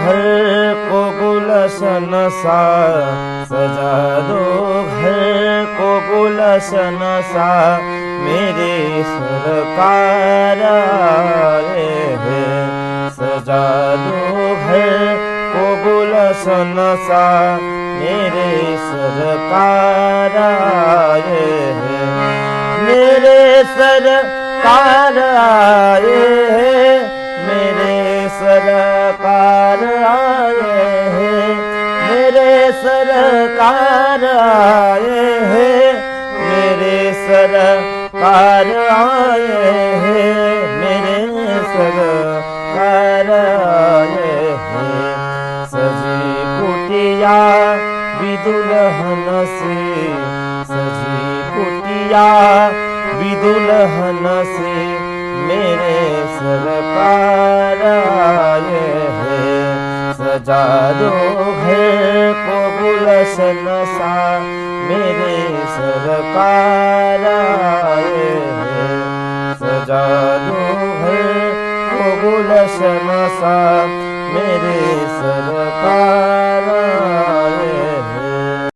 घर को गुलशन सा, सजा दो घर को गुलशन सा, मेरे सरकार आए हैं। सजा दो घर को गुलशन सा, मेरे सरकार आए हैं। मेरे सरकार आए हैं, मेरे सरकार आए हैं, मेरे सरकार आए हैं, मेरे सरकार आए हैं, मेरे सरकार आए हैं। सजी कुटिया विदुल्हन से, सजी कुटिया विदुल्हन से, मेरे सरकार आए हैं। सजा दो घर को गुलशन सा, मेरे सरकार आए हैं। सजा दो घर को गुलशन सा, मेरे सरकार